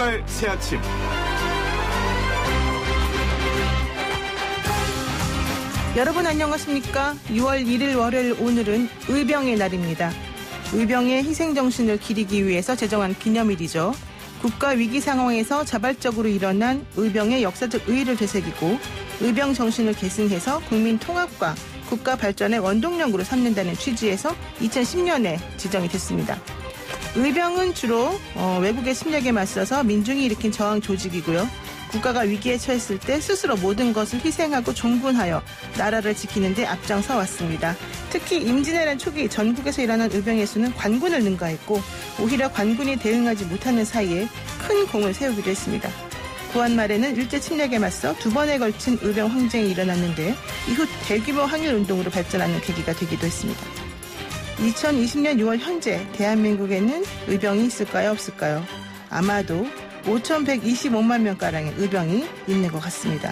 출발 새 아침. 여러분 안녕하십니까? 6월 1일 월요일 오늘은 의병의 날입니다. 의병의 희생정신을 기리기 위해서 제정한 기념일이죠. 국가 위기 상황에서 자발적으로 일어난 의병의 역사적 의의를 되새기고 의병 정신을 계승해서 국민 통합과 국가 발전의 원동력으로 삼는다는 취지에서 2010년에 지정이 됐습니다. 의병은 주로 외국의 침략에 맞서서 민중이 일으킨 저항 조직이고요. 국가가 위기에 처했을 때 스스로 모든 것을 희생하고 종군하여 나라를 지키는 데 앞장서 왔습니다. 특히 임진왜란 초기 전국에서 일어난 의병의 수는 관군을 능가했고 오히려 관군이 대응하지 못하는 사이에 큰 공을 세우기도 했습니다. 구한 말에는 일제 침략에 맞서 두 번에 걸친 의병 항쟁이 일어났는데 이후 대규모 항일운동으로 발전하는 계기가 되기도 했습니다. 2020년 6월 현재 대한민국에는 의병이 있을까요? 없을까요? 아마도 5,125만 명가량의 의병이 있는 것 같습니다.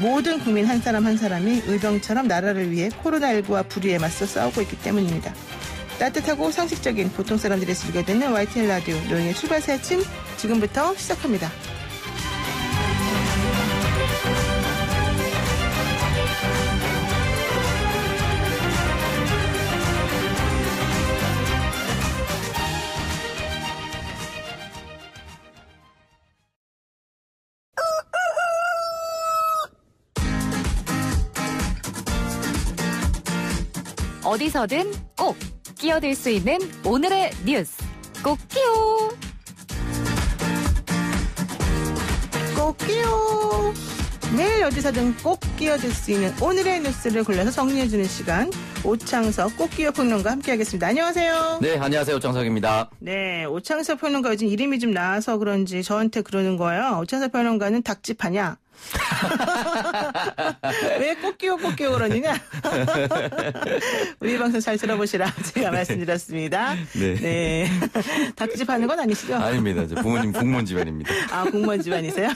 모든 국민 한 사람 한 사람이 의병처럼 나라를 위해 코로나19와 불의에 맞서 싸우고 있기 때문입니다. 따뜻하고 상식적인 보통 사람들이 즐겨 듣는 YTN 라디오 노영의 출발 새 아침 지금부터 시작합니다. 어디서든 꼭 끼어들 수 있는 오늘의 뉴스 꼭 끼요. 꼭 끼요. 매일 어디서든 꼭 끼어들 수 있는 오늘의 뉴스를 골라서 정리해주는 시간. 오창석 꼭 끼요 평론가 함께하겠습니다. 안녕하세요. 네, 안녕하세요. 오창석입니다. 네, 오창석 평론가 요즘 이름이 좀 나와서 그런지 저한테 그러는 거예요. 오창석 평론가는 닭집하냐? 왜 꼭 끼워 그러느냐? 우리 방송 잘 들어보시라 제가 말씀드렸습니다. 네. 네. 닭집 하는 건 아니시죠? 아닙니다. 부모님 공무원 집안입니다. 아, 공무원 집안이세요?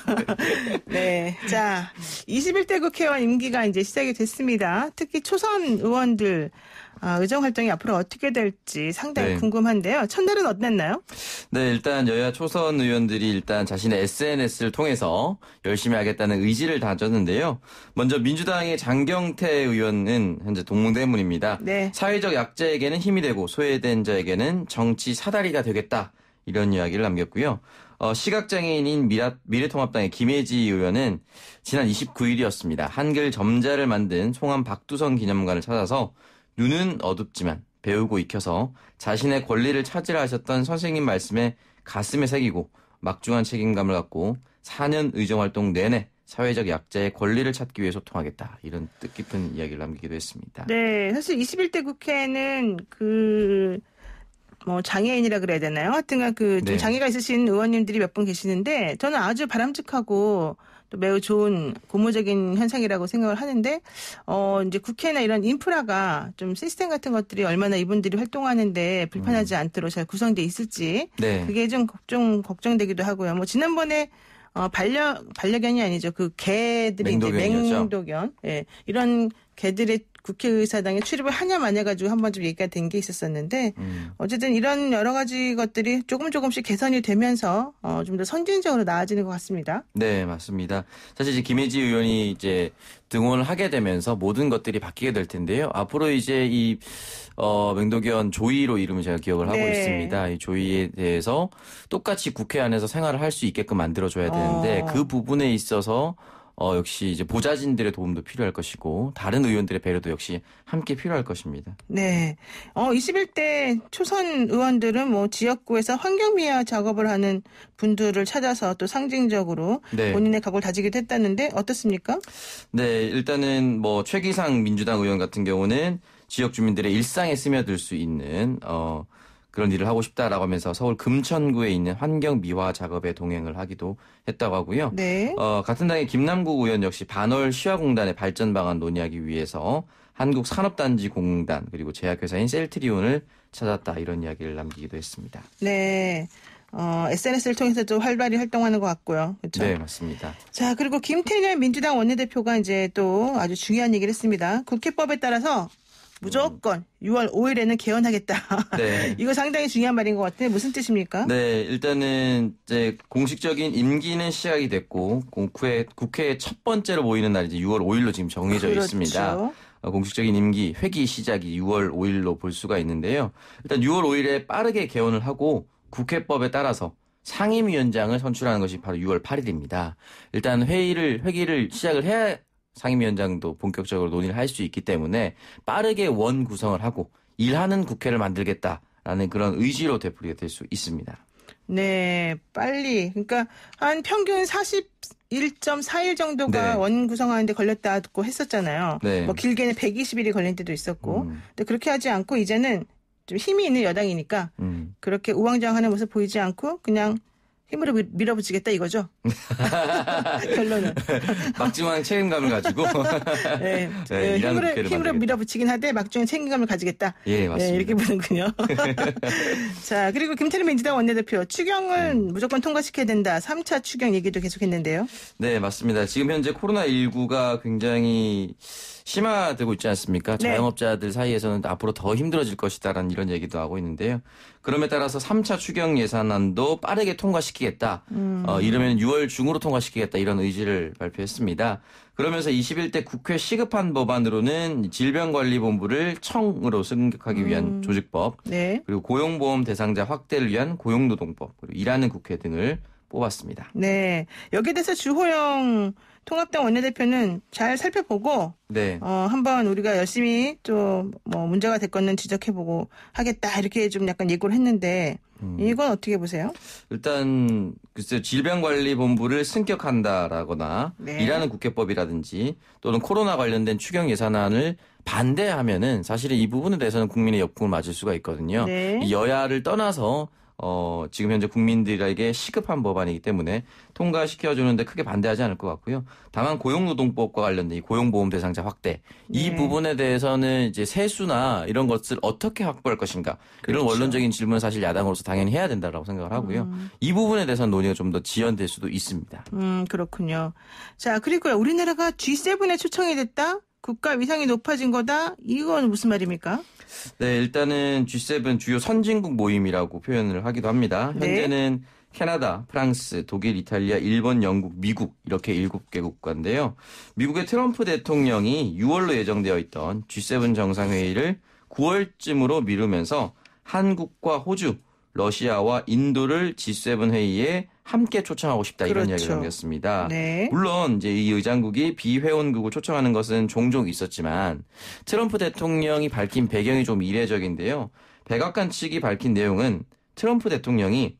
네. 자, 21대 국회의원 임기가 이제 시작이 됐습니다. 특히 초선 의원들 의정 활동이 앞으로 어떻게 될지 상당히 궁금한데요. 첫날은 어땠나요? 네, 일단 여야 초선 의원들이 일단 자신의 SNS를 통해서 열심히 하겠다는 의지를 다졌는데요. 먼저 민주당의 장경태 의원은 현재 동문대문입니다. 네. 사회적 약자에게는 힘이 되고 소외된 자에게는 정치 사다리가 되겠다. 이런 이야기를 남겼고요. 시각장애인인 미래통합당의 김혜지 의원은 지난 29일이었습니다. 한글 점자를 만든 송암 박두성 기념관을 찾아서 눈은 어둡지만 배우고 익혀서 자신의 권리를 찾으라 하셨던 선생님 말씀에 가슴에 새기고 막중한 책임감을 갖고 4년 의정활동 내내 사회적 약자의 권리를 찾기 위해 소통하겠다. 이런 뜻깊은 이야기를 남기기도 했습니다. 네, 사실 21대 국회는 장애인이라 그래야 되나요? 하여튼간 좀 장애가 있으신 의원님들이 몇 분 계시는데 저는 아주 바람직하고 또 매우 좋은 고무적인 현상이라고 생각을 하는데 이제 국회나 이런 인프라가 좀 시스템 같은 것들이 얼마나 이분들이 활동하는데 불편하지 않도록 잘 구성돼 있을지 그게 좀 걱정되기도 하고요. 뭐 지난번에 반려견이 아니죠. 그 개들이 이제 맹독견 이런 개들의 국회의사당에 출입을 하냐 마냐 가지고 한번 좀 얘기가 된 게 있었었는데 어쨌든 이런 여러 가지 것들이 조금씩 개선이 되면서 좀 더 선진적으로 나아지는 것 같습니다. 네, 맞습니다. 사실 이제 김혜지 의원이 이제 등원을 하게 되면서 모든 것들이 바뀌게 될 텐데요. 앞으로 이제 이 맹독견 조이로 이름을 제가 기억을 하고 있습니다. 이 조이에 대해서 똑같이 국회 안에서 생활을 할 수 있게끔 만들어줘야 되는데 그 부분에 있어서 역시 이제 보좌진들의 도움도 필요할 것이고 다른 의원들의 배려도 역시 함께 필요할 것입니다. 네. 21대 초선 의원들은 뭐 지역구에서 환경미화 작업을 하는 분들을 찾아서 또 상징적으로 본인의 각오를 다지기도 했다는데 어떻습니까? 네, 일단은 뭐 최기상 민주당 의원 같은 경우는 지역 주민들의 일상에 스며들 수 있는 그런 일을 하고 싶다라고 하면서 서울 금천구에 있는 환경 미화 작업에 동행을 하기도 했다고 하고요. 네. 같은 당의 김남국 의원 역시 반월 시화공단의 발전 방안 논의하기 위해서 한국산업단지공단 그리고 제약회사인 셀트리온을 찾았다 이런 이야기를 남기기도 했습니다. 네. SNS를 통해서도 활발히 활동하는 것 같고요. 그렇죠? 네, 맞습니다. 자, 그리고 김태년 민주당 원내대표가 이제 또 아주 중요한 얘기를 했습니다. 국회법에 따라서 무조건 6월 5일에는 개헌하겠다. 네. 이거 상당히 중요한 말인 것 같아요. 무슨 뜻입니까? 네, 일단은 이제 공식적인 임기는 시작이 됐고 국회에 첫 번째로 모이는 날이 이제 6월 5일로 지금 정해져 그렇죠. 있습니다. 공식적인 임기 회기 시작이 6월 5일로 볼 수가 있는데요. 일단 6월 5일에 빠르게 개헌을 하고 국회법에 따라서 상임위원장을 선출하는 것이 바로 6월 8일입니다. 일단 회기를 시작을 해야 상임위원장도 본격적으로 논의를 할 수 있기 때문에 빠르게 원 구성을 하고 일하는 국회를 만들겠다라는 그런 의지로 되풀이가 될 수 있습니다. 네, 빨리. 그러니까 한 평균 41.4일 정도가 네. 원 구성하는데 걸렸다고 했었잖아요. 네. 뭐 길게는 120일이 걸린 때도 있었고. 근데 그렇게 하지 않고 이제는 좀 힘이 있는 여당이니까 그렇게 우왕좌왕하는 모습 보이지 않고 그냥 힘으로 밀어붙이겠다 이거죠. 결론은. 막중한 책임감을 가지고 네, 네, 일하는 국회를 힘으로 만들겠다. 밀어붙이긴 하되 막중한 책임감을 가지겠다. 예, 맞습니다. 네, 이렇게 보는군요. 자, 그리고 김태년 민주당 원내대표 추경은 무조건 통과시켜야 된다. 3차 추경 얘기도 계속했는데요. 네, 맞습니다. 지금 현재 코로나19가 굉장히 심화되고 있지 않습니까? 네. 자영업자들 사이에서는 앞으로 더 힘들어질 것이다라는 이런 얘기도 하고 있는데요. 그럼에 따라서 3차 추경 예산안도 빠르게 통과시키겠다. 이르면 6월 중으로 통과시키겠다. 이런 의지를 발표했습니다. 그러면서 21대 국회 시급한 법안으로는 질병관리본부를 청으로 승격하기 위한 조직법, 네. 그리고 고용보험 대상자 확대를 위한 고용노동법, 그리고 일하는 국회 등을 뽑았습니다. 네. 여기에 대해서 주호영 통합당 원내대표는 잘 살펴보고 네. 한번 우리가 열심히 좀 뭐 문제가 될 거는 지적해보고 하겠다 이렇게 좀 약간 예고를 했는데 이건 어떻게 보세요? 일단 글쎄요, 질병관리본부를 승격한다라거나 네. 일하는 국회법이라든지 또는 코로나 관련된 추경 예산안을 반대하면은 사실은 이 부분에 대해서는 국민의 역풍을 맞을 수가 있거든요. 네. 이 여야를 떠나서 지금 현재 국민들에게 시급한 법안이기 때문에 통과시켜주는데 크게 반대하지 않을 것 같고요. 다만 고용노동법과 관련된 이 고용보험 대상자 확대 이 네. 부분에 대해서는 이제 세수나 이런 것을 어떻게 확보할 것인가 이런 그렇죠. 원론적인 질문은 사실 야당으로서 당연히 해야 된다라고 생각을 하고요. 이 부분에 대해서는 논의가 좀 더 지연될 수도 있습니다. 그렇군요. 자, 그리고요. 우리나라가 G7에 초청이 됐다? 국가 위상이 높아진 거다? 이건 무슨 말입니까? 네, 일단은 G7 주요 선진국 모임이라고 표현을 하기도 합니다. 네. 현재는 캐나다, 프랑스, 독일, 이탈리아, 일본, 영국, 미국 이렇게 7개 국가인데요. 미국의 트럼프 대통령이 6월로 예정되어 있던 G7 정상회의를 9월쯤으로 미루면서 한국과 호주, 러시아와 인도를 G7 회의에 함께 초청하고 싶다 이런 그렇죠. 이야기를 남겼습니다. 네. 물론 이제 이 의장국이 비회원국을 초청하는 것은 종종 있었지만 트럼프 대통령이 밝힌 배경이 좀 이례적인데요. 백악관 측이 밝힌 내용은 트럼프 대통령이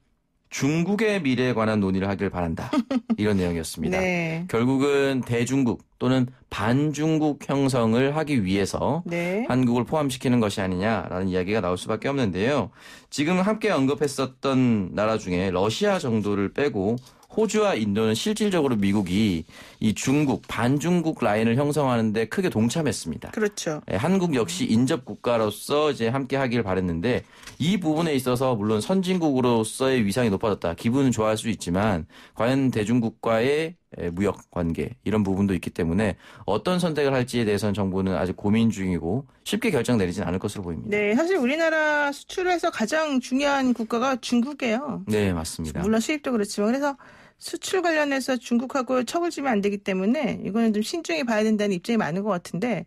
중국의 미래에 관한 논의를 하길 바란다. 이런 내용이었습니다. 네. 결국은 대중국 또는 반중국 형성을 하기 위해서 네. 한국을 포함시키는 것이 아니냐라는 이야기가 나올 수밖에 없는데요. 지금 함께 언급했었던 나라 중에 러시아 정도를 빼고 호주와 인도는 실질적으로 미국이 이 중국, 반중국 라인을 형성하는데 크게 동참했습니다. 그렇죠. 한국 역시 인접 국가로서 이제 함께 하길 바랬는데 이 부분에 있어서 물론 선진국으로서의 위상이 높아졌다. 기분은 좋아할 수 있지만 과연 대중국과의 무역 관계 이런 부분도 있기 때문에 어떤 선택을 할지에 대해서는 정부는 아직 고민 중이고 쉽게 결정 내리진 않을 것으로 보입니다. 네, 사실 우리나라 수출에서 가장 중요한 국가가 중국이에요. 네, 맞습니다. 물론 수입도 그렇지만 그래서 수출 관련해서 중국하고 척을 지면 안 되기 때문에 이거는 좀 신중히 봐야 된다는 입장이 많은 것 같은데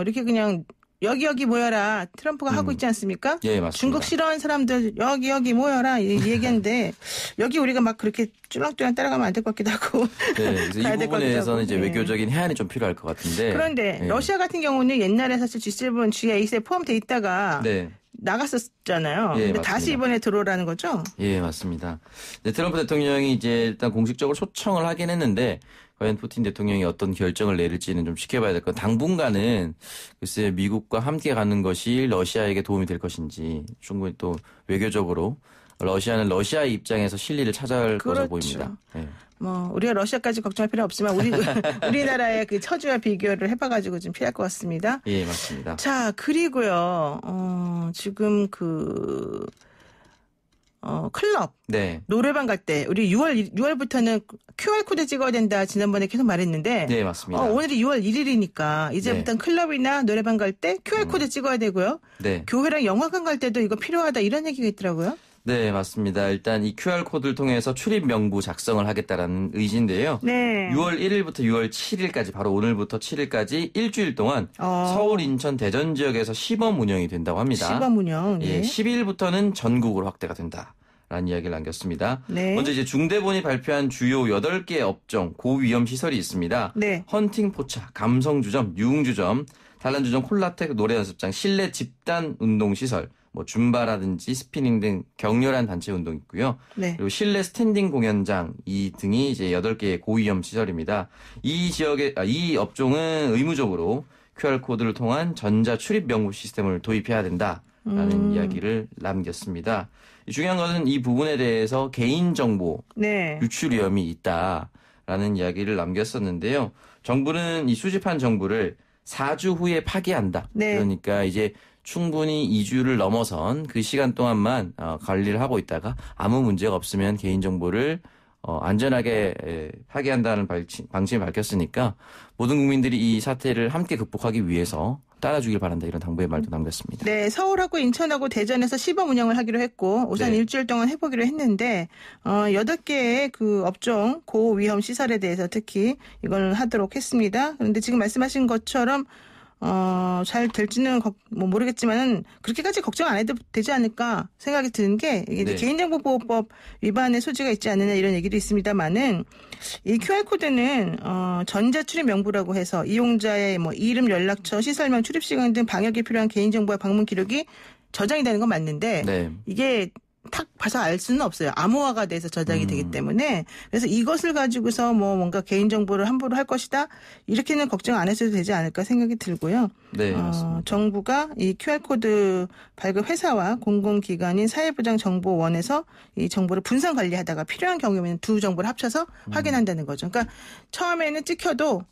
이렇게 그냥 여기 모여라 트럼프가 하고 있지 않습니까? 예, 맞습니다. 중국 싫어하는 사람들 여기 모여라 이 얘기인데 여기 우리가 막 그렇게 쭈랑쭈랑 따라가면 안 될 것 같기도 하고 네, 그래서 가야 이 될것 부분에 대해서는 이제 같기도 하고. 외교적인 해안이 좀 필요할 것 같은데 그런데 네. 러시아 같은 경우는 옛날에 사실 G7, G8에 포함돼 있다가 네. 나갔었잖아요. 예, 근데 맞습니다. 다시 이번에 들어오라는 거죠? 예, 맞습니다. 네, 트럼프 대통령이 이제 일단 공식적으로 초청을 하긴 했는데 과연 푸틴 대통령이 어떤 결정을 내릴지는 좀 지켜봐야 될 것 같아요. 당분간은 글쎄 미국과 함께 가는 것이 러시아에게 도움이 될 것인지 충분히 또 외교적으로 러시아는 러시아의 입장에서 실리를 찾아갈 것으로 그렇죠. 보입니다. 네. 뭐 우리가 러시아까지 걱정할 필요 없지만 우리나라의 그 처지와 비교를 해봐가지고 좀 필요할 것 같습니다. 예, 맞습니다. 자, 그리고요. 지금 클럽, 네. 노래방 갈 때 우리 6월부터는 QR코드 찍어야 된다 지난번에 계속 말했는데 네, 맞습니다. 오늘이 6월 1일이니까 이제부터는 클럽이나 노래방 갈 때 QR코드 찍어야 되고요. 네. 교회랑 영화관 갈 때도 이거 필요하다 이런 얘기가 있더라고요. 네, 맞습니다. 일단 이 QR코드를 통해서 출입 명부 작성을 하겠다라는 의지인데요. 네. 6월 1일부터 6월 7일까지 바로 오늘부터 7일까지 일주일 동안 서울, 인천, 대전 지역에서 시범 운영이 된다고 합니다. 시범 운영. 예, 네. 10일부터는 전국으로 확대가 된다라는 이야기를 남겼습니다. 네. 먼저 이제 중대본이 발표한 주요 8개 업종 고위험 시설이 있습니다. 네. 헌팅 포차, 감성주점, 유흥주점, 단란주점, 콜라텍, 노래연습장, 실내 집단 운동시설, 뭐 줌바라든지 스피닝 등 격렬한 단체 운동 있고요. 네. 그리고 실내 스탠딩 공연장 이 등이 이제 8개의 고위험 시설입니다. 이 업종은 의무적으로 QR코드를 통한 전자 출입 명부 시스템을 도입해야 된다라는 이야기를 남겼습니다. 중요한 것은 이 부분에 대해서 개인정보 네. 유출 위험이 있다라는 이야기를 남겼었는데요. 정부는 이 수집한 정보를 4주 후에 파기한다. 네. 그러니까 이제 충분히 2주를 넘어선 그 시간 동안만 관리를 하고 있다가 아무 문제가 없으면 개인정보를 안전하게 파기한다는 방침을 밝혔으니까 모든 국민들이 이 사태를 함께 극복하기 위해서 따라주길 바란다 이런 당부의 말도 남겼습니다. 네, 서울하고 인천하고 대전에서 시범 운영을 하기로 했고 우선 네. 일주일 동안 해보기로 했는데 8개의 그 업종 고위험 시설에 대해서 특히 이걸 하도록 했습니다. 그런데 지금 말씀하신 것처럼 잘 될지는 모르겠지만은 그렇게까지 걱정 안 해도 되지 않을까 생각이 드는 게 이게 네. 개인정보보호법 위반의 소지가 있지 않느냐 이런 얘기도 있습니다만은 이 QR코드는 전자 출입 명부라고 해서 이용자의 뭐 이름, 연락처, 시설명, 출입 시간 등 방역에 필요한 개인정보와 방문 기록이 저장이 되는 건 맞는데 네. 이게 탁 봐서 알 수는 없어요. 암호화가 돼서 저장이 되기 때문에. 그래서 이것을 가지고서 뭔가 개인정보를 함부로 할 것이다. 이렇게는 걱정 안 했어도 되지 않을까 생각이 들고요. 네, 맞습니다. 정부가 이 QR코드 발급 회사와 공공기관인 사회보장정보원에서 이 정보를 분산 관리하다가 필요한 경우에는 두 정보를 합쳐서 확인한다는 거죠. 그러니까 처음에는 찍혀도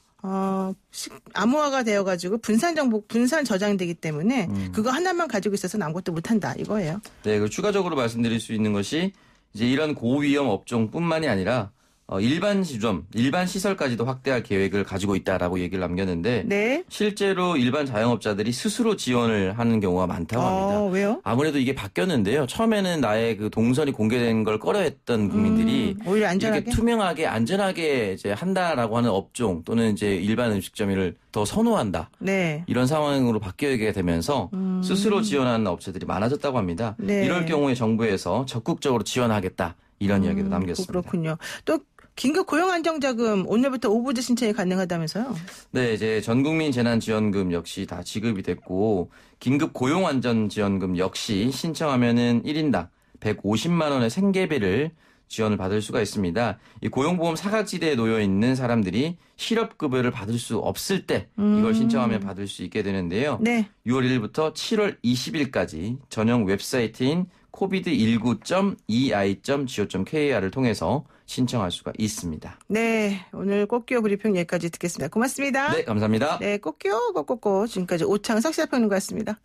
암호화가 되어가지고 분산 저장되기 때문에 그거 하나만 가지고 있어서는 아무것도 못한다 이거예요. 네, 그리고 추가적으로 말씀드릴 수 있는 것이 이제 이런 고위험 업종뿐만이 아니라 일반 시설까지도 확대할 계획을 가지고 있다라고 얘기를 남겼는데 네. 실제로 일반 자영업자들이 스스로 지원을 하는 경우가 많다고 합니다. 왜요? 아무래도 이게 바뀌었는데요. 처음에는 나의 그 동선이 공개된 걸 꺼려했던 국민들이 오히려 안전하게 이렇게 투명하게 안전하게 이제 한다라고 하는 업종 또는 이제 일반 음식점을 더 선호한다. 네. 이런 상황으로 바뀌게 되면서 스스로 지원하는 업체들이 많아졌다고 합니다. 네. 이럴 경우에 정부에서 적극적으로 지원하겠다. 이런 이야기도 남겼습니다. 그렇군요. 또 긴급 고용안정자금 오늘부터 오부제 신청이 가능하다면서요? 네, 이제 전국민 재난지원금 역시 다 지급이 됐고 긴급 고용안전지원금 역시 신청하면은 1인당 150만 원의 생계비를 지원을 받을 수가 있습니다. 이 고용보험 사각지대에 놓여 있는 사람들이 실업급여를 받을 수 없을 때 이걸 신청하면 받을 수 있게 되는데요. 네. 6월 1일부터 7월 20일까지 전용 웹사이트인 covid19.ei.go.kr을 통해서 신청할 수가 있습니다. 네, 오늘 꽃기호 브리핑 여기까지 듣겠습니다. 고맙습니다. 네, 감사합니다. 네, 꽃기호 꼭꼭꼭 지금까지 오창석 시사평론가였습니다.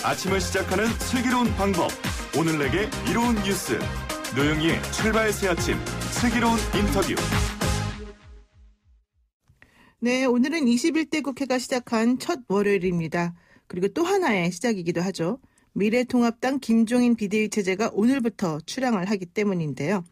아침을 시작하는 슬기로운 방법. 오늘 내게 이로운 뉴스. 노영희의 출발 새 아침. 슬기로운 인터뷰. 네, 오늘은 21대 국회가 시작한 첫 월요일입니다. 그리고 또 하나의 시작이기도 하죠. 미래통합당 김종인 비대위 체제가 오늘부터 출항을 하기 때문인데요.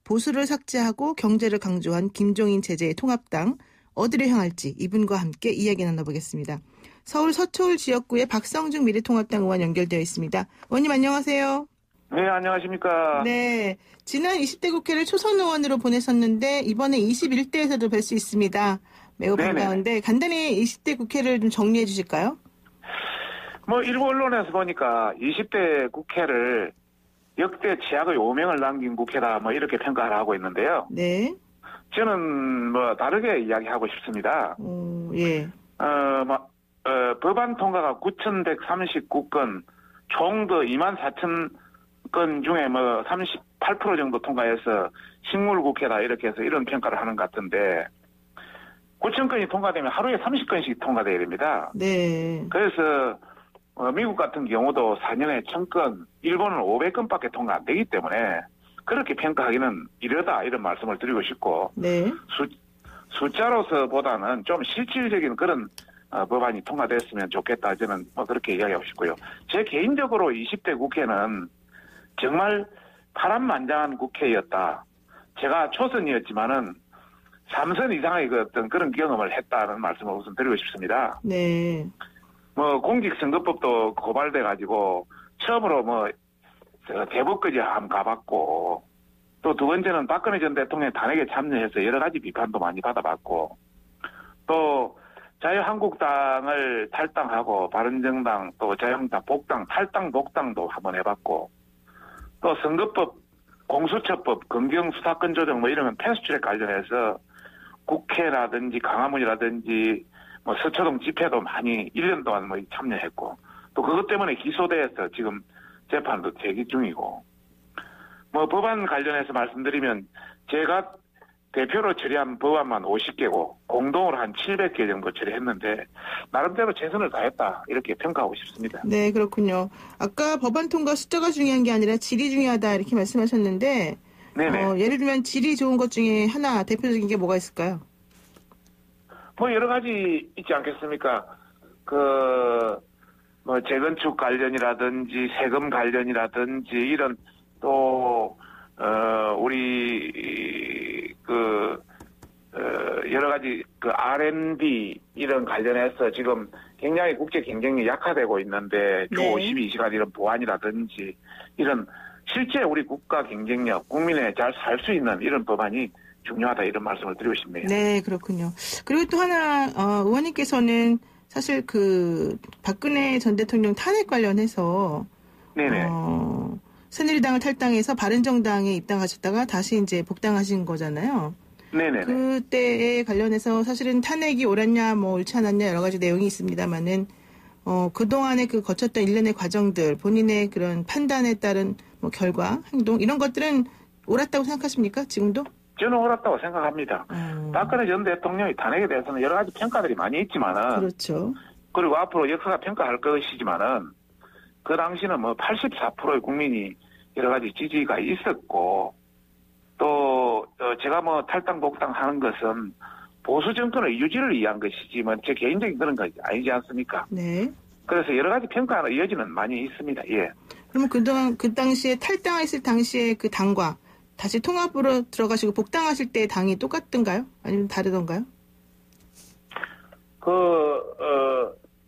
보수를 삭제하고 경제를 강조한 김종인 체제의 통합당 어디로 향할지 이분과 함께 이야기 나눠보겠습니다. 서울 서초울 지역구의 박성중 미래통합당 의원 연결되어 있습니다. 의원님 안녕하세요. 네, 안녕하십니까. 네, 지난 20대 국회를 초선 의원으로 보냈었는데 이번에 21대에서도 뵐 수 있습니다. 매우 반가운데 간단히 20대 국회를 좀 정리해 주실까요? 일부 언론에서 보니까 20대 국회를 역대 최악의 오명을 남긴 국회다 이렇게 평가를 하고 있는데요. 네. 저는 다르게 이야기하고 싶습니다. 예. 법안 통과가 9,139건, 총 더 24,000건 중에 38% 정도 통과해서 식물국회다 이렇게 해서 이런 평가를 하는 것 같은데 9,000건이 통과되면 하루에 30건씩 통과돼야 됩니다. 네. 그래서 미국 같은 경우도 4년에 1000건, 일본은 500건밖에 통과 안 되기 때문에 그렇게 평가하기는 이르다 이런 말씀을 드리고 싶고 네. 숫자로서보다는 좀 실질적인 그런 법안이 통과됐으면 좋겠다 저는 뭐 그렇게 이야기하고 싶고요. 제 개인적으로 20대 국회는 정말 파란만장한 국회였다. 제가 초선이었지만은 3선 이상의 그 어떤 그런 경험을 했다는 말씀을 우선 드리고 싶습니다. 네. 뭐 공직선거법도 고발돼 가지고 처음으로 뭐 대법까지 한번 가봤고 또 두 번째는 박근혜 전 대통령 탄핵에 참여해서 여러 가지 비판도 많이 받아봤고 또 자유한국당을 탈당하고 바른정당 또 자유한국당 복당 탈당 복당도 한번 해봤고 또 선거법 공수처법 검경수사권 조정 뭐 이러면 패스트트랙 관련해서 국회라든지 강화문이라든지 뭐 서초동 집회도 많이 1년 동안 뭐 참여했고 또 그것 때문에 기소돼서 지금 재판도 대기 중이고 뭐 법안 관련해서 말씀드리면 제가 대표로 처리한 법안만 50개고 공동으로 한 700개 정도 처리했는데 나름대로 최선을 다했다 이렇게 평가하고 싶습니다. 네, 그렇군요. 아까 법안 통과 숫자가 중요한 게 아니라 질이 중요하다 이렇게 말씀하셨는데 네네. 예를 들면 질이 좋은 것 중에 하나 대표적인 게 뭐가 있을까요? 뭐 여러 가지 있지 않겠습니까? 뭐 재건축 관련이라든지 세금 관련이라든지 이런 또 우리 여러 가지 R&D 이런 관련해서 지금 굉장히 국제 경쟁이 약화되고 있는데 주 네. 52시간 이런 보완이라든지 이런 실제 우리 국가 경쟁력, 국민의 잘 살 수 있는 이런 법안이 중요하다 이런 말씀을 드리고 싶네요. 네, 그렇군요. 그리고 또 하나 의원님께서는 사실 박근혜 전 대통령 탄핵 관련해서 네네. 새누리당을 탈당해서 바른정당에 입당하셨다가 다시 이제 복당하신 거잖아요. 네네. 그때에 관련해서 사실은 탄핵이 옳았냐 뭐 옳지 않았냐 여러 가지 내용이 있습니다만은 그동안에 거쳤던 일련의 과정들 본인의 그런 판단에 따른 뭐 결과 행동 이런 것들은 옳았다고 생각하십니까 지금도? 저는 옳았다고 생각합니다. 박근혜 전 대통령의 탄핵에 대해서는 여러 가지 평가들이 많이 있지만은 그렇죠. 그리고 앞으로 역사가 평가할 것이지만은 그 당시는 뭐 84%의 국민이 여러 가지 지지가 있었고 또 제가 뭐 탈당 복당하는 것은 보수 정권의 유지를 위한 것이지 뭐 제 개인적인 그런 거 아니지 않습니까? 네. 그래서 여러 가지 평가의 여지는 많이 있습니다. 예. 그러면 그동안 그 당시에 탈당했을 당시에 그 당과 다시 통합으로 들어가시고 복당하실 때 당이 똑같던가요? 아니면 다르던가요?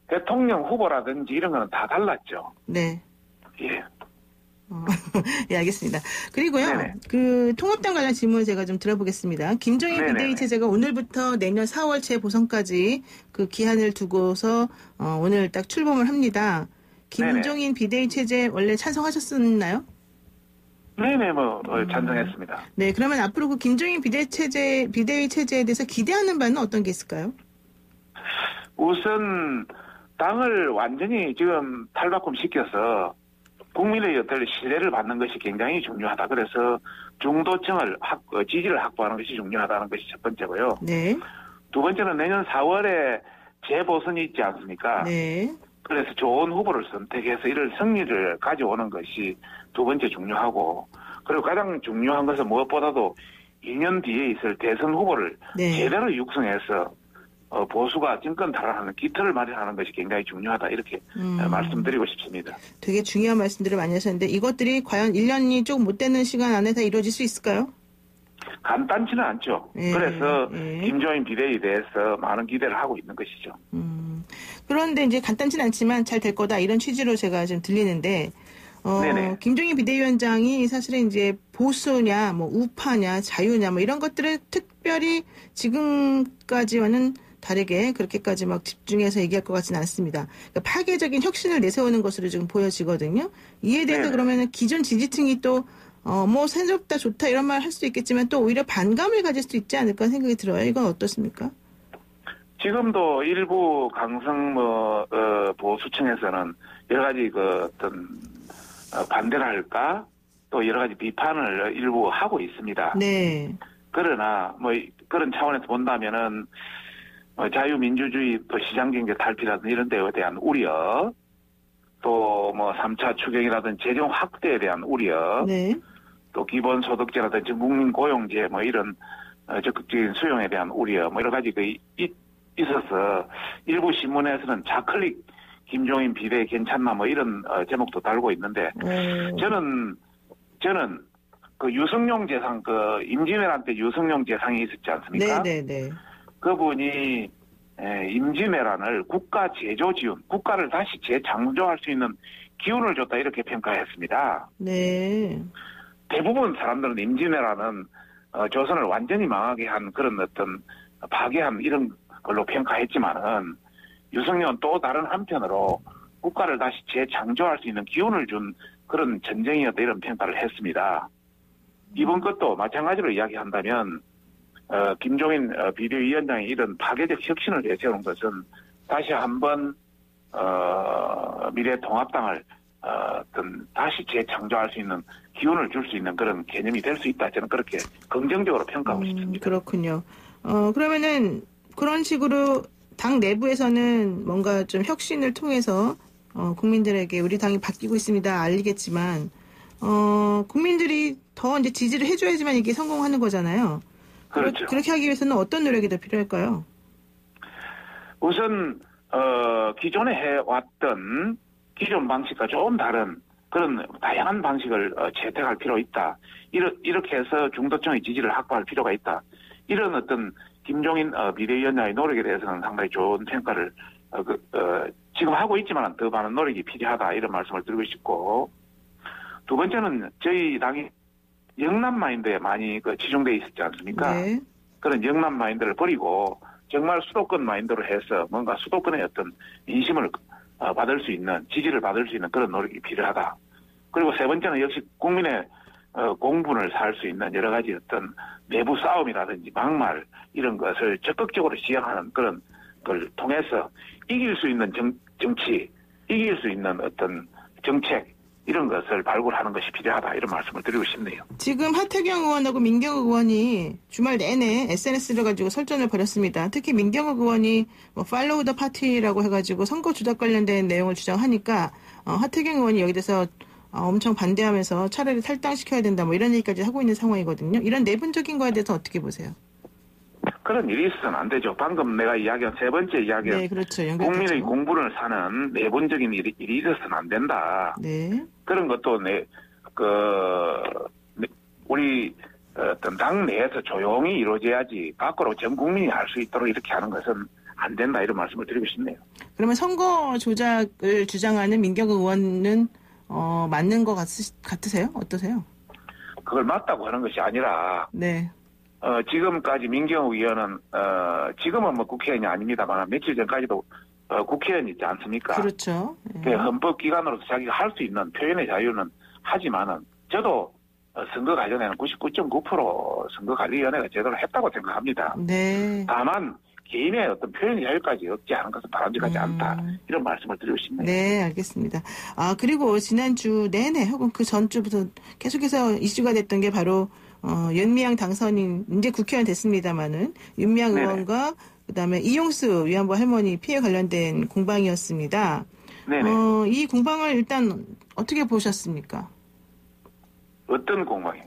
대통령 후보라든지 이런 거는 다 달랐죠. 네. 예. 예, 알겠습니다. 그리고요, 네네. 통합당 관련 질문을 제가 좀 들어보겠습니다. 김종인 네네네. 비대위 체제가 오늘부터 내년 4월 재보선까지 그 기한을 두고서 오늘 딱 출범을 합니다. 김종인 비대위 체제 원래 찬성하셨었나요? 네네, 찬성했습니다. 네, 그러면 앞으로 그 김종인 비대위 체제에 대해서 기대하는 바는 어떤 게 있을까요? 우선 당을 완전히 지금 탈바꿈 시켜서 국민의 어떤 신뢰를 받는 것이 굉장히 중요하다. 그래서 중도층을 지지를 확보하는 것이 중요하다는 것이 첫 번째고요. 네. 두 번째는 내년 4월에 재보선이 있지 않습니까? 네. 그래서 좋은 후보를 선택해서 이를 승리를 가져오는 것이 두 번째 중요하고 그리고 가장 중요한 것은 무엇보다도 2년 뒤에 있을 대선 후보를 네. 제대로 육성해서 보수가 정권 탈환하는 기틀을 마련하는 것이 굉장히 중요하다 이렇게 말씀드리고 싶습니다. 되게 중요한 말씀들을 많이 하셨는데 이것들이 과연 1년이 조금 못 되는 시간 안에 다 이루어질 수 있을까요? 간단치는 않죠. 예, 그래서 예. 김종인 비대위에 대해서 많은 기대를 하고 있는 것이죠. 그런데 이제 간단치는 않지만 잘 될 거다 이런 취지로 제가 좀 들리는데 네네. 김종인 비대위원장이 사실은 이제 보수냐 뭐 우파냐 자유냐 뭐 이런 것들을 특별히 지금까지와는 다르게 그렇게까지 막 집중해서 얘기할 것 같지는 않습니다. 그러니까 파괴적인 혁신을 내세우는 것으로 지금 보여지거든요. 이에 대해서 네네. 그러면은 기존 지지층이 또 뭐 새롭다 좋다 이런 말 할 수도 있겠지만 또 오히려 반감을 가질 수도 있지 않을까 생각이 들어요. 이건 어떻습니까? 지금도 일부 강성 보수층에서는 여러 가지 반대를 할까 또 여러 가지 비판을 일부 하고 있습니다. 네. 그러나 그런 차원에서 본다면은 자유민주주의 또 시장경제 탈피라든 이런 데에 대한 우려 또 뭐 3차 추경이라든지 재정 확대에 대한 우려, 네. 또 기본소득제라든지 국민고용제 뭐 이런 적극적인 수용에 대한 우려 뭐 여러 가지 있어서 일부 신문에서는 좌클릭 김종인 비대 괜찮나 뭐 이런 제목도 달고 있는데 저는 그 유승용 재상 그 임진왜란 때 유승용 재상이 있었지 않습니까? 네네네. 그분이 임진왜란을 국가 재조지운, 국가를 다시 재창조할 수 있는 기운을 줬다 이렇게 평가했습니다. 네. 대부분 사람들은 임진왜란은 조선을 완전히 망하게 한 그런 어떤 파괴한 이런 걸로 평가했지만은 유승용은 또 다른 한편으로 국가를 다시 재창조할 수 있는 기운을 준 그런 전쟁이었다 이런 평가를 했습니다. 이번 것도 마찬가지로 이야기한다면 김종인 비대위원장이 이런 파괴적 혁신을 내세우는 것은 다시 한번 미래통합당을 다시 재창조할 수 있는 기운을 줄 수 있는 그런 개념이 될 수 있다. 저는 그렇게 긍정적으로 평가하고 싶습니다. 그렇군요. 그러면은 그런 식으로 당 내부에서는 뭔가 좀 혁신을 통해서 국민들에게 우리 당이 바뀌고 있습니다 알리겠지만 국민들이 더 이제 지지를 해줘야지만 이게 성공하는 거잖아요. 그렇죠. 그렇게 하기 위해서는 어떤 노력이 더 필요할까요? 우선 기존에 해왔던 기존 방식과 조금 다른 그런 다양한 방식을 채택할 필요가 있다. 이렇게 해서 중도층의 지지를 확보할 필요가 있다. 이런 어떤 김종인 비대위원장의 노력에 대해서는 상당히 좋은 평가를 지금 하고 있지만 더 많은 노력이 필요하다. 이런 말씀을 드리고 싶고, 두 번째는 저희 당이 영남 마인드에 많이 치중되어 있었지 않습니까? 네. 그런 영남 마인드를 버리고 정말 수도권 마인드로 해서 뭔가 수도권의 어떤 민심을 받을 수 있는, 지지를 받을 수 있는 그런 노력이 필요하다. 그리고 세 번째는 역시 국민의 공분을 살 수 있는 여러 가지 어떤 내부 싸움이라든지 막말 이런 것을 적극적으로 지향하는 그런 걸 통해서 이길 수 있는 정치, 이길 수 있는 어떤 정책 이런 것을 발굴하는 것이 필요하다. 이런 말씀을 드리고 싶네요. 지금 하태경 의원하고 민경욱 의원이 주말 내내 SNS를 가지고 설전을 벌였습니다. 특히 민경욱 의원이 뭐 팔로우 더 파티라고 해가지고 선거 조작 관련된 내용을 주장하니까 하태경 의원이 여기 대해서 엄청 반대하면서 차라리 탈당시켜야 된다 뭐 이런 얘기까지 하고 있는 상황이거든요. 이런 내분적인 거에 대해서 어떻게 보세요? 그런 일이 있어서는 안 되죠. 방금 내가 이야기한 세 번째 이야기는 네, 그렇죠. 국민의 공분을 사는 내분적인 일이 있어서는 안 된다. 네. 그런 것도 우리 어떤 당 내에서 조용히 이루어져야지 밖으로 전 국민이 알 수 있도록 이렇게 하는 것은 안 된다. 이런 말씀을 드리고 싶네요. 그러면 선거 조작을 주장하는 민경욱 의원은 맞는 것 같으세요? 어떠세요? 그걸 맞다고 하는 것이 아니라 네. 지금까지 민경욱 의원은 지금은 뭐 국회의원이 아닙니다만 며칠 전까지도 국회의원 있지 않습니까? 그렇죠. 그 헌법기관으로서 자기가 할 수 있는 표현의 자유는 하지만은 저도 선거 관련에는 99.9% 선거관리위원회가 제대로 했다고 생각합니다. 네. 다만 개인의 어떤 표현의 자유까지 없지 않은 것은 바람직하지 않다. 이런 말씀을 드리고 싶네요. 네, 알겠습니다. 그리고 지난주 내내 혹은 그 전주부터 계속해서 이슈가 됐던 게 바로 윤미향 당선인, 이제 국회의원 됐습니다마는 윤미향 네네. 의원과 그다음에 이용수 위안부 할머니 피해 관련된 공방이었습니다. 네네. 이 공방을 일단 어떻게 보셨습니까? 어떤 공방이요?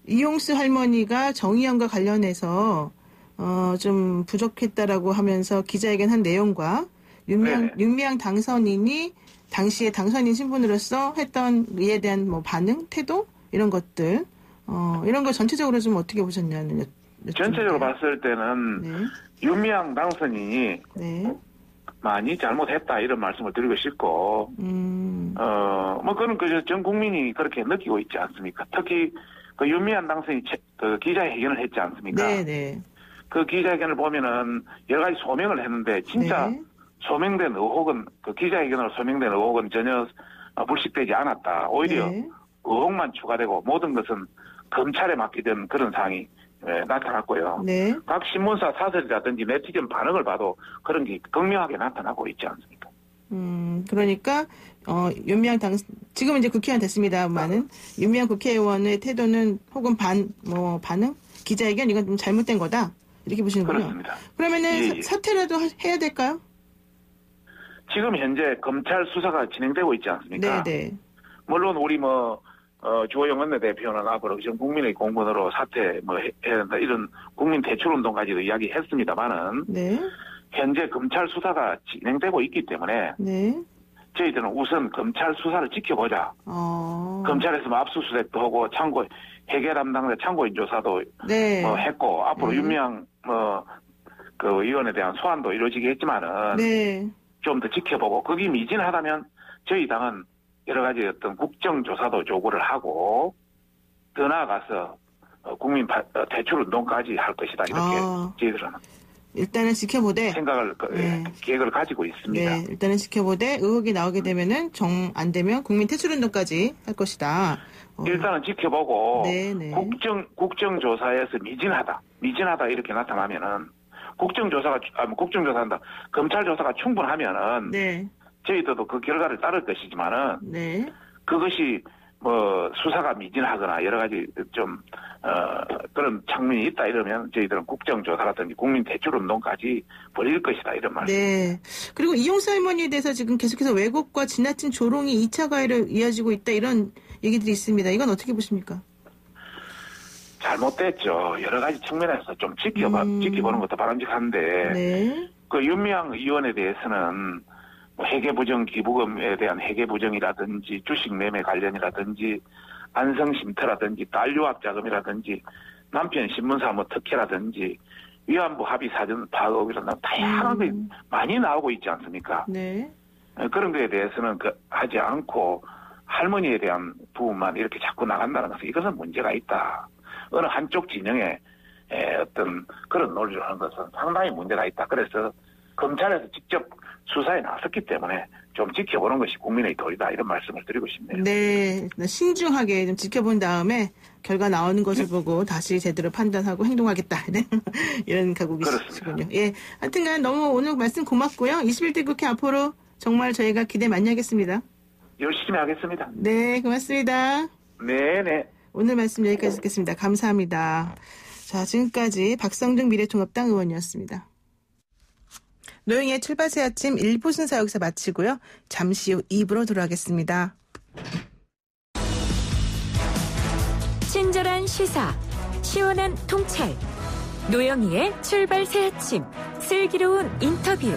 이용수 할머니가 정의연과 관련해서 좀 부족했다라고 하면서 기자회견 한 내용과 윤미향 당선인이 당시에 당선인 신분으로서 했던 이에 대한 뭐 반응, 태도 이런 것들 이런 걸 전체적으로 좀 어떻게 보셨냐는 전체적으로 봤을 때는 네. 윤미향 당선인이 네. 많이 잘못했다 이런 말씀을 드리고 싶고 뭐 그건 전 국민이 그렇게 느끼고 있지 않습니까? 특히 그 윤미향 당선인이 그 기자회견을 했지 않습니까? 네. 그 기자회견을 보면은 여러 가지 소명을 했는데 진짜 네. 소명된 의혹은 그 기자회견으로 소명된 의혹은 전혀 불식되지 않았다. 오히려 네. 의혹만 추가되고 모든 것은 검찰에 맡기던 그런 상황이 나타났고요. 네. 각 신문사 사설이라든지 네티즌 반응을 봐도 그런 게 극명하게 나타나고 있지 않습니까? 그러니까 윤미향 지금 이제 국회의원 됐습니다만은 윤미향 국회의원의 태도는 혹은 반응, 기자회견 이건 좀 잘못된 거다 이렇게 보시는군요. 그렇습니다. 그러면은 예. 사퇴라도 해야 될까요? 지금 현재 검찰 수사가 진행되고 있지 않습니까? 네네. 물론 우리 주호영 원내대표는 앞으로 전 국민의 공무원으로 사퇴 해야 된다 이런 국민 대출운동까지도 이야기했습니다만은 네. 현재 검찰 수사가 진행되고 있기 때문에 네. 저희들은 우선 검찰 수사를 지켜보자. 검찰에서 압수수색도 하고 회계 담당자 참고인 조사도 네. 했고 앞으로 윤미향 그 의원에 대한 소환도 이루어지겠지만은 네. 좀 더 지켜보고 거기 미진하다면 저희 당은 여러 가지 어떤 국정조사도 요구를 하고 더 나아가서 국민 대출 운동까지 할 것이다 이렇게 저희들은 일단은 지켜보되 계획을 가지고 있습니다. 네, 일단은 지켜보되 의혹이 나오게 되면은 안 되면 국민 퇴출 운동까지 할 것이다. 일단은 지켜보고 네네. 국정조사에서 미진하다 이렇게 나타나면은 국정조사한다. 검찰 조사가 충분하면은 네. 저희들도 그 결과를 따를 것이지만은 네. 그것이 수사가 미진하거나 여러 가지 좀 그런 장면이 있다 이러면 저희들은 국정조사라든지 국민 대출운동까지 벌일 것이다 이런 말씀. 네. 그리고 이용수 할머니에 대해서 지금 계속해서 왜곡과 지나친 조롱이 2차 가해로 이어지고 있다 이런 얘기들이 있습니다. 이건 어떻게 보십니까? 잘못됐죠. 여러 가지 측면에서 좀 지켜보는 것도 바람직한데 네. 그 윤미향 의원에 대해서는 회계부정 기부금에 대한 회계부정이라든지 주식 매매 관련이라든지 안성쉼터라든지 딸 유학 자금이라든지 남편 신문사무 특혜라든지 위안부 합의 사전 파업이라는 다양하게 많이 나오고 있지 않습니까? 네. 그런 거에 대해서는 하지 않고 할머니에 대한 부분만 이렇게 자꾸 나간다는 것은 이것은 문제가 있다. 어느 한쪽 진영에 어떤 그런 논리를 하는 것은 상당히 문제가 있다. 그래서 검찰에서 직접 수사에 나섰기 때문에 좀 지켜보는 것이 국민의 도리다 이런 말씀을 드리고 싶네요. 네, 신중하게 좀 지켜본 다음에 결과 나오는 것을 보고 다시 제대로 판단하고 행동하겠다 이런 각오이시군요. 예, 하여튼간 너무 오늘 말씀 고맙고요. 21대 국회 앞으로 정말 저희가 기대 많이 하겠습니다. 열심히 하겠습니다. 네, 고맙습니다. 네네. 오늘 말씀 여기까지 듣겠습니다. 감사합니다. 자, 지금까지 박성중 미래통합당 의원이었습니다. 노영의 출발 새 아침 1부 순서 여기서 마치고요. 잠시 후 2부로 돌아가겠습니다. 친절한 시사, 시원한 통찰, 노영희의 출발 새 아침, 슬기로운 인터뷰.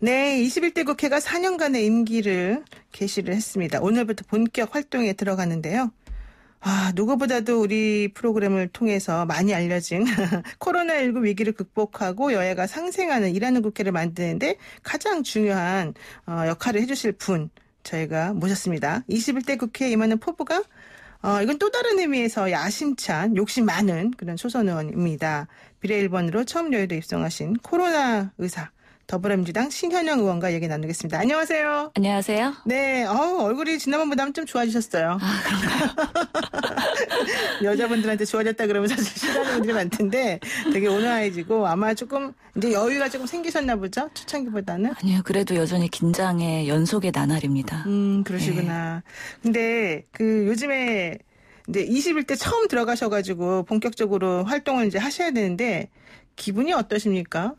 네, 21대 국회가 4년간의 임기를 개시를 했습니다. 오늘부터 본격 활동에 들어가는데요. 누구보다도 우리 프로그램을 통해서 많이 알려진 코로나19 위기를 극복하고 여야가 상생하는 일하는 국회를 만드는데 가장 중요한 역할을 해주실 분 저희가 모셨습니다. 21대 국회에 임하는 포부가 이건 또 다른 의미에서 야심찬 욕심 많은 그런 초선 의원입니다. 비례 1번으로 처음 여의도 입성하신 코로나 의사 더불어민주당 신현영 의원과 얘기 나누겠습니다. 안녕하세요. 안녕하세요. 네, 얼굴이 지난번보다 좀 좋아지셨어요. 그런가요? 여자분들한테 좋아졌다 그러면 사실 싫어하는 분들이 많던데 되게 온화해지고 아마 조금 이제 여유가 조금 생기셨나 보죠? 초창기보다는? 아니요, 그래도 여전히 긴장의 연속의 나날입니다. 그러시구나. 근데 요즘에 이제 21대 처음 들어가셔가지고 본격적으로 활동을 이제 하셔야 되는데 기분이 어떠십니까?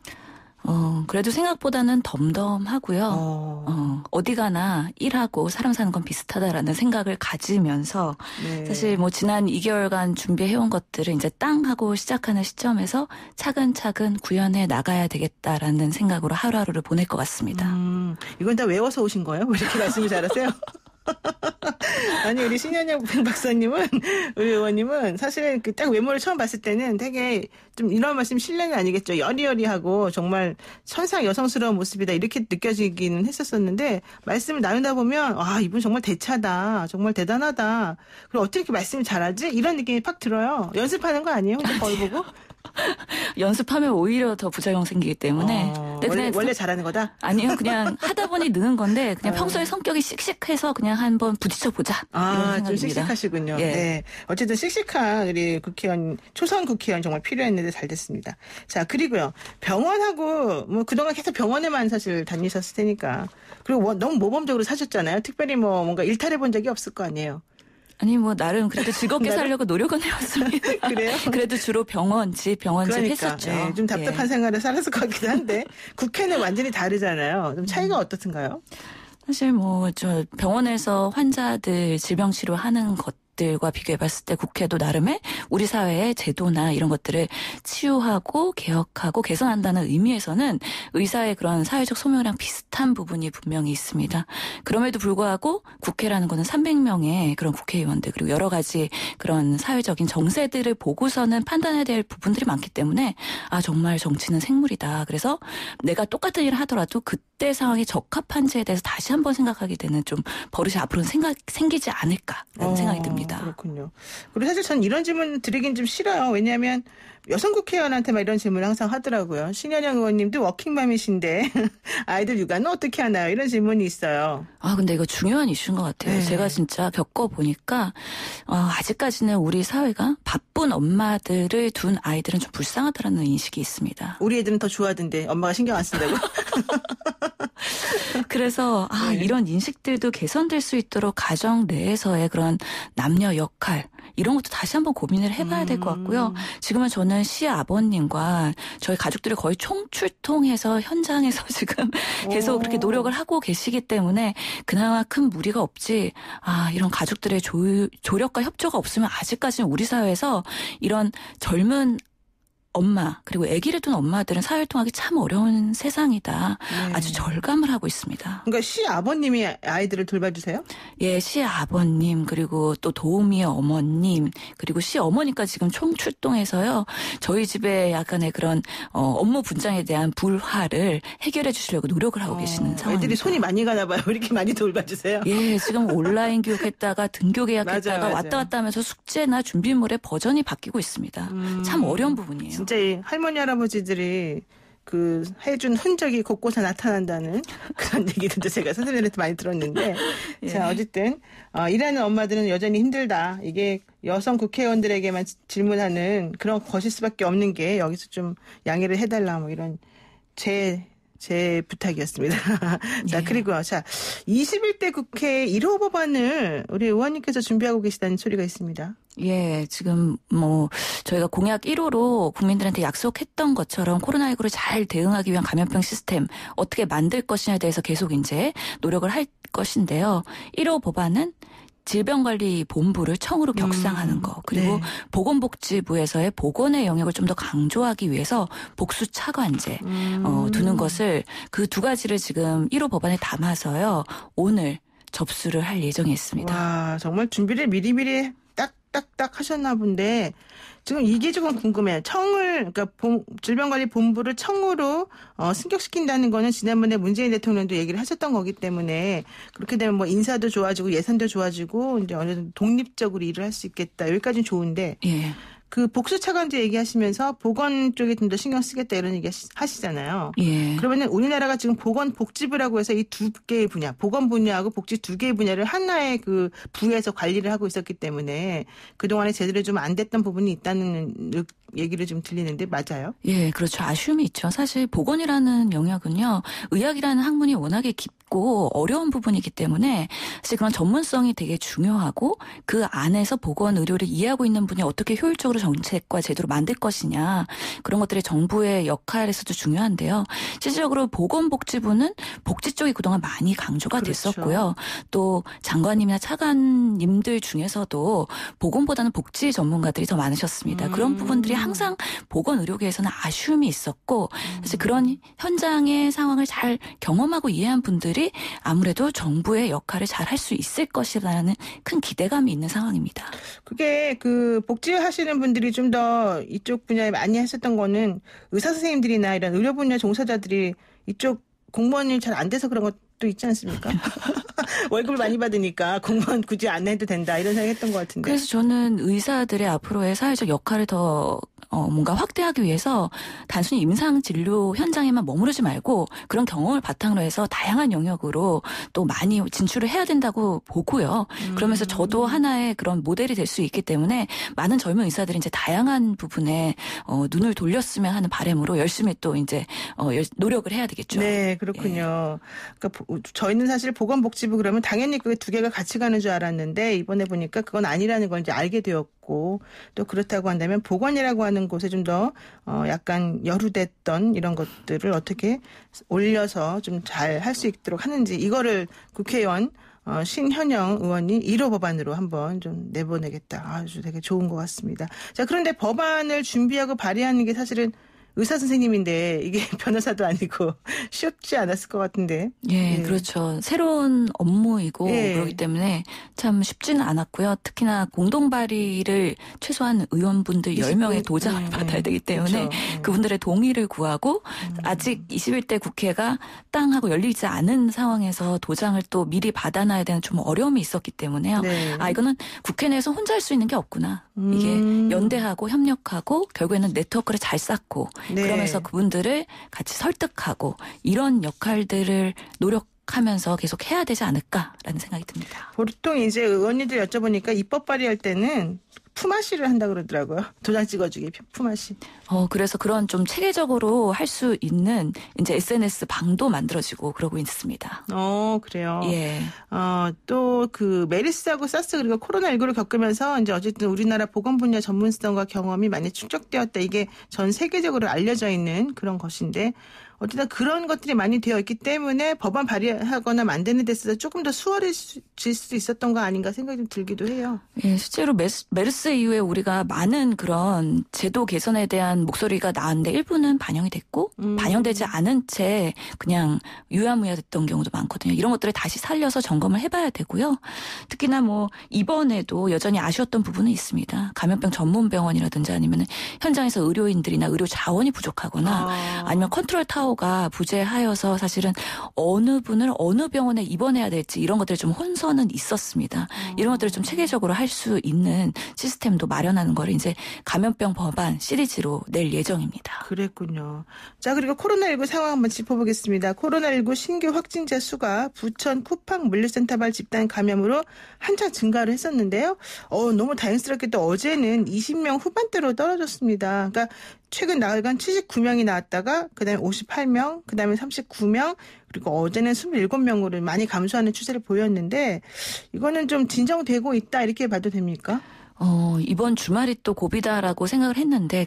그래도 생각보다는 덤덤하고요. 어디 가나 일하고 사람 사는 건 비슷하다라는 생각을 가지면서 네. 사실 지난 2개월간 준비해온 것들을 이제 땅 하고 시작하는 시점에서 차근차근 구현해 나가야 되겠다라는 생각으로 하루하루를 보낼 것 같습니다. 이건 다 외워서 오신 거예요? 왜 이렇게 말씀을 잘하세요? 아니 우리 신현영 박사님은 우리 의원님은 사실은 딱 외모를 처음 봤을 때는 되게 좀 이런 말씀 실례는 아니겠죠. 여리여리하고 정말 천상 여성스러운 모습이다 이렇게 느껴지기는 했었었는데 말씀을 나누다 보면 이분 정말 대차다. 정말 대단하다. 그리고 어떻게 이렇게 말씀을 잘하지? 이런 느낌이 팍 들어요. 연습하는 거 아니에요? 혼자 거울 보고? 연습하면 오히려 더 부작용 생기기 때문에. 원래 잘하는 거다? 아니요. 그냥 하다 보니 느는 건데 그냥 평소에 성격이 씩씩해서 그냥 한번 부딪혀보자. 이런 생각입니다. 좀 씩씩하시군요. 예. 네. 어쨌든 씩씩한 우리 국회의원, 초선 국회의원 정말 필요했는데 잘 됐습니다. 자, 그리고요. 병원하고 그동안 계속 병원에만 사실 다니셨을 테니까. 그리고 너무 모범적으로 사셨잖아요. 특별히 뭔가 일탈해 본 적이 없을 거 아니에요. 아니 뭐 나름 그래도 즐겁게 살려고 노력은 해왔습니다. 그래요? 그래도 주로 병원집 그러니까 했었죠. 예, 좀 답답한 생활을 살았을 것 같기도 한데 국회는 완전히 다르잖아요. 좀 차이가 어떻든가요? 사실 뭐 저 병원에서 환자들 질병 치료하는 것들과 비교해봤을 때 국회도 나름의 우리 사회의 제도나 이런 것들을 치유하고 개혁하고 개선한다는 의미에서는 의사의 그런 사회적 소명이랑 비슷한 부분이 분명히 있습니다. 그럼에도 불구하고 국회라는 거는 300명의 그런 국회의원들 그리고 여러 가지 그런 사회적인 정세들을 보고서는 판단해야 될 부분들이 많기 때문에 아 정말 정치는 생물이다. 그래서 내가 똑같은 일을 하더라도 그때 상황이 적합한지에 대해서 다시 한번 생각하게 되는 좀 버릇이 앞으로는 생기지 않을까라는 생각이 듭니다. 그렇군요. 그리고 사실 전 이런 질문 드리긴 좀 싫어요. 왜냐하면 여성 국회의원한테 막 이런 질문을 항상 하더라고요. 신현영 의원님도 워킹맘이신데 아이들 육아는 어떻게 하나요? 이런 질문이 있어요. 아 근데 이거 중요한 이슈인 것 같아요. 네. 제가 진짜 겪어보니까 아직까지는 우리 사회가 바쁜 엄마들을 둔 아이들은 좀 불쌍하다는 인식이 있습니다. 우리 애들은 더 좋아하던데 엄마가 신경 안 쓴다고? 그래서 이런 인식들도 개선될 수 있도록 가정 내에서의 그런 남녀 역할 이런 것도 다시 한번 고민을 해봐야 될 것 같고요. 지금은 저는 시아버님과 저희 가족들이 거의 총출동해서 현장에서 지금 계속 그렇게 노력을 하고 계시기 때문에 그나마 큰 무리가 없지. 이런 가족들의 조력과 협조가 없으면 아직까지는 우리 사회에서 이런 젊은 엄마 그리고 아기를 둔 엄마들은 사회활동하기 참 어려운 세상이다. 네. 아주 절감을 하고 있습니다. 그러니까 시아버님이 아이들을 돌봐주세요? 예, 시아버님 그리고 또 도우미의 어머님 그리고 시어머니까지 지금 총출동해서요. 저희 집에 약간의 그런 업무 분장에 대한 불화를 해결해 주시려고 노력을 하고 계시는 상황입니다. 애들이 손이 많이 가나 봐요. 왜 이렇게 많이 돌봐주세요? 예, 지금 온라인 교육했다가 등교 계약했다가 맞아요. 왔다 갔다 하면서 숙제나 준비물의 버전이 바뀌고 있습니다. 참 어려운 부분이에요. 진짜 이 할머니 할아버지들이 그 해준 흔적이 곳곳에 나타난다는 그런 얘기들도 제가 선생님한테 많이 들었는데 예. 자 어쨌든 일하는 엄마들은 여전히 힘들다. 이게 여성 국회의원들에게만 질문하는 그런 것일 수밖에 없는 게 여기서 좀 양해를 해달라 뭐 이런 제 부탁이었습니다. 자, 예. 그리고 21대 국회 1호 법안을 우리 의원님께서 준비하고 계시다는 소리가 있습니다. 예, 지금 뭐 저희가 공약 1호로 국민들한테 약속했던 것처럼 코로나19를 잘 대응하기 위한 감염병 시스템 어떻게 만들 것이냐에 대해서 계속 이제 노력을 할 것인데요. 1호 법안은 질병관리본부를 청으로 격상하는 거 그리고 네. 보건복지부에서의 보건의 영역을 좀 더 강조하기 위해서 복수 차관제 두는 것을 그 두 가지를 지금 1호 법안에 담아서요. 오늘 접수를 할 예정에 있습니다. 와, 정말 준비를 미리미리 딱딱딱 하셨나 본데 지금 이게 조금 궁금해요. 그러니까 질병관리본부를 청으로 승격시킨다는 거는 지난번에 문재인 대통령도 얘기를 하셨던 거기 때문에 그렇게 되면 뭐 인사도 좋아지고 예산도 좋아지고 이제 어느 정도 독립적으로 일을 할 수 있겠다. 여기까지는 좋은데 예. 그 복수 차관제 얘기하시면서 보건 쪽에 좀 더 신경 쓰겠다 이런 얘기 하시잖아요. 예. 그러면은 우리나라가 지금 보건복지부라고 해서 이 두 개의 분야, 보건 분야하고 복지 두 개의 분야를 하나의 그 부에서 관리를 하고 있었기 때문에 그동안에 제대로 좀 안 됐던 부분이 있다는 얘기를 좀 들리는데 맞아요? 예, 그렇죠. 아쉬움이 있죠. 사실 보건이라는 영역은요, 의학이라는 학문이 워낙에 깊고 어려운 부분이기 때문에 사실 그런 전문성이 되게 중요하고 그 안에서 보건 의료를 이해하고 있는 분이 어떻게 효율적으로 정책과 제도를 만들 것이냐 그런 것들이 정부의 역할에서도 중요한데요. 실질적으로 보건복지부는 복지 쪽이 그동안 많이 강조가 그렇죠. 됐었고요. 또 장관님이나 차관님들 중에서도 보건보다는 복지 전문가들이 더 많으셨습니다. 그런 부분들이 항상 보건의료계에서는 아쉬움이 있었고 사실 그런 현장의 상황을 잘 경험하고 이해한 분들이 아무래도 정부의 역할을 잘 할 수 있을 것이라는 큰 기대감이 있는 상황입니다. 그게 그 복지하시는 분들이 좀 더 이쪽 분야에 많이 하셨던 거는 의사 선생님들이나 이런 의료 분야 종사자들이 이쪽 공무원 일 잘 안 돼서 그런 것도 있지 않습니까? 월급을 많이 받으니까 공무원 굳이 안 해도 된다 이런 생각 했던 것 같은데. 그래서 저는 의사들의 앞으로의 사회적 역할을 더 뭔가 확대하기 위해서 단순히 임상 진료 현장에만 머무르지 말고 그런 경험을 바탕으로 해서 다양한 영역으로 또 많이 진출을 해야 된다고 보고요. 그러면서 저도 하나의 그런 모델이 될 수 있기 때문에 많은 젊은 의사들이 이제 다양한 부분에 눈을 돌렸으면 하는 바람으로 열심히 또 이제 노력을 해야 되겠죠. 네, 그렇군요. 그러니까 저희는 사실 보건복지부 그러면 당연히 그 두 개가 같이 가는 줄 알았는데 이번에 보니까 그건 아니라는 걸 이제 알게 되었고 또 그렇다고 한다면 보건이라고 하는 곳에 좀 더 약간 여루됐던 이런 것들을 어떻게 올려서 좀 잘 할 수 있도록 하는지 이거를 국회의원 신현영 의원이 1호 법안으로 한번 좀 내보내겠다. 아주 되게 좋은 것 같습니다. 자, 그런데 법안을 준비하고 발의하는 게 사실은 의사 선생님인데 이게 변호사도 아니고 쉽지 않았을 것 같은데. 예, 그렇죠. 새로운 업무이고 그렇기 때문에 참 쉽지는 않았고요. 특히나 공동 발의를 최소한 의원분들 10명의 도장을 받아야 되기 때문에 그렇죠. 그분들의 동의를 구하고 아직 21대 국회가 땅하고 열리지 않은 상황에서 도장을 또 미리 받아놔야 되는 좀 어려움이 있었기 때문에요. 네. 이거는 국회 내에서 혼자 할 수 있는 게 없구나. 이게 연대하고 협력하고 결국에는 네트워크를 잘 쌓고 네. 그러면서 그분들을 같이 설득하고 이런 역할들을 노력하면서 계속 해야 되지 않을까라는 생각이 듭니다. 보통 이제 의원님들 여쭤보니까 입법 발의할 때는 품앗이를 한다 그러더라고요. 도장 찍어주기 품앗이. 그래서 그런 좀 체계적으로 할 수 있는 이제 SNS 방도 만들어지고 그러고 있습니다. 그래요. 예. 또 그 메르스하고 사스 그리고 코로나19를 겪으면서 이제 어쨌든 우리나라 보건 분야 전문성과 경험이 많이 축적되었다. 이게 전 세계적으로 알려져 있는 그런 것인데 어쨌든 그런 것들이 많이 되어 있기 때문에 법안 발의하거나 만드는 데 있어서 조금 더 수월해질 수 있었던 거 아닌가 생각이 좀 들기도 해요. 예, 실제로 메르스 이후에 우리가 많은 그런 제도 개선에 대한 목소리가 나왔는데 일부는 반영이 됐고 반영되지 않은 채 그냥 유야무야 됐던 경우도 많거든요. 이런 것들을 다시 살려서 점검을 해봐야 되고요. 특히나 뭐 이번에도 여전히 아쉬웠던 부분은 있습니다. 감염병 전문병원이라든지 아니면 현장에서 의료인들이나 의료 자원이 부족하거나 아니면 컨트롤 타워가 부재하여서 사실은 어느 분을 어느 병원에 입원해야 될지 이런 것들이 좀 혼선은 있었습니다. 이런 것들을 좀 체계적으로 할 수 있는 시스템도 마련하는 거를 이제 감염병 법안 시리즈로 낼 예정입니다. 그랬군요. 자, 그리고 코로나19 상황 한번 짚어보겠습니다. 코로나19 신규 확진자 수가 부천 쿠팡 물류센터발 집단 감염으로 한창 증가를 했었는데요. 너무 다행스럽게도 어제는 20명 후반대로 떨어졌습니다. 그러니까 최근 나흘간 79명이 나왔다가 그다음에 58명, 그다음에 39명, 그리고 어제는 27명으로 많이 감소하는 추세를 보였는데 이거는 좀 진정되고 있다 이렇게 봐도 됩니까? 이번 주말이 또 고비다라고 생각을 했는데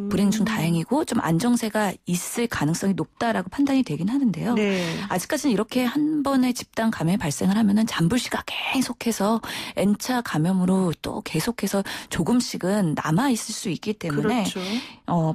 불행 중 다행이고 좀 안정세가 있을 가능성이 높다라고 판단이 되긴 하는데요. 네. 아직까지는 이렇게 한 번의 집단 감염이 발생을 하면은 잠불씨가 계속해서 N차 감염으로 또 계속해서 조금씩은 남아 있을 수 있기 때문에 그렇죠.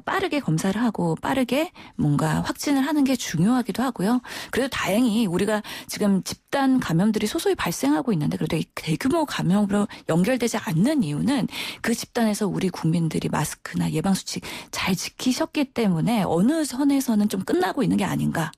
빠르게 검사를 하고 빠르게 뭔가 확진을 하는 게 중요하기도 하고요. 그래도 다행히 우리가 지금 집단 감염들이 소소히 발생하고 있는데 그래도 대규모 감염으로 연결되지 않는 이유는 그 집단에서 우리 국민들이 마스크나 예방수칙 잘 지키셨기 때문에 어느 선에서는 좀 끝나고 있는 게 아닌가.